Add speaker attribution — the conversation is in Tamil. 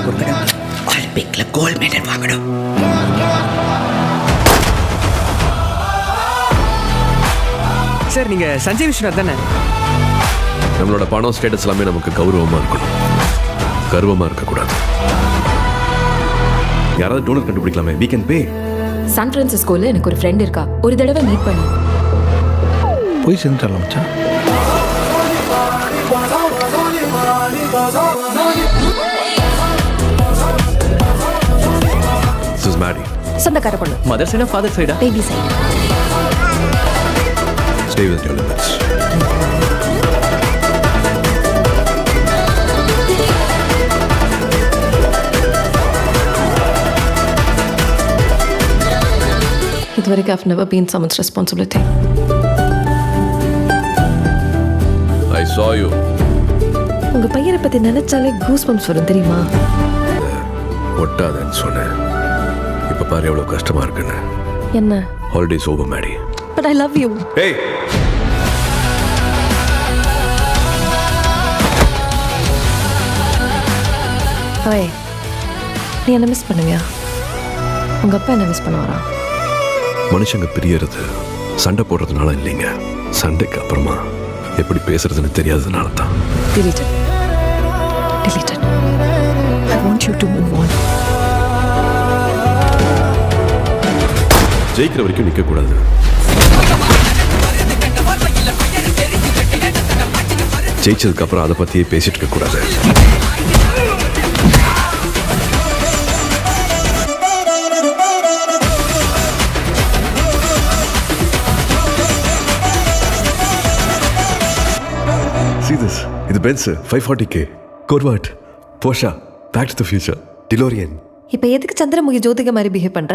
Speaker 1: கொடுக்கணும். ஒலிம்பிக்ல கோல்ட் மெடல் வாங்கணும்.
Speaker 2: சார் நீங்க சஞ்சய் விஸ்வநாத் தானே?
Speaker 3: நம்மளோட பணம் ஸ்டேட்டஸ் எல்லாமே நமக்கு கௌரவமா இருக்கணும், கர்வமா இருக்கக்கூடாது.
Speaker 4: யாராவது டோனர் கண்டுபிடிக்கலாமே. we can pay.
Speaker 5: சான் பிரான்சிஸ்கோல எனக்கு ஒரு ஃப்ரெண்ட் இருக்கா. ஒரு தடவை மீட் பண்ணி
Speaker 6: போய் சேர்ந்துடலாம் மச்சான்.
Speaker 3: This is Maddie.
Speaker 5: சொந்தக்கார பொண்ணு.
Speaker 2: மதர் சைடா ஃபாதர் சைடா?
Speaker 5: Baby side.
Speaker 3: Stay with your limits.
Speaker 5: இதுவரைக்கும் I've never been someone's responsibility.
Speaker 3: I saw you.
Speaker 5: உங்க பையனை பத்தி நினைச்சாலே கூஸ் பம்ப்ஸ் வரும் தெரியுமா?
Speaker 3: ஒட்டாதன்னு சொன்னேன். இப்ப பாரு எவ்வளவு கஷ்டமா இருக்குன்னு.
Speaker 5: என்ன?
Speaker 3: Holidays over Maddy.
Speaker 5: But I love you.
Speaker 3: Hey.
Speaker 5: ஓய், நீ என்ன மிஸ் பண்ணுவியா? உங்க அப்பா என்ன மிஸ் பண்ணுவாரா?
Speaker 3: மனுஷங்க பிரியறது சண்டை போடுறதுனால இல்லைங்க, சண்டைக்கு அப்புறமா எப்படி பேசுறதுன்னு தெரியாததுனால தான்.
Speaker 5: Delete it. Delete it. I want you to move on.
Speaker 3: ஜெயிக்கிற வரைக்கும் நிக்க கூடாது. ஜெயிச்சதுக்கு அப்புறம் அதை பத்தியே பேசிட்டு இருக்க கூடாது. See this. இது Benz 540K. Corvette, Porsche, Back to the Future, DeLorean.
Speaker 5: இப்போ எதுக்கு சந்திரமுகி ஜோதிகா மாதிரி பிஹேவ் பண்ற?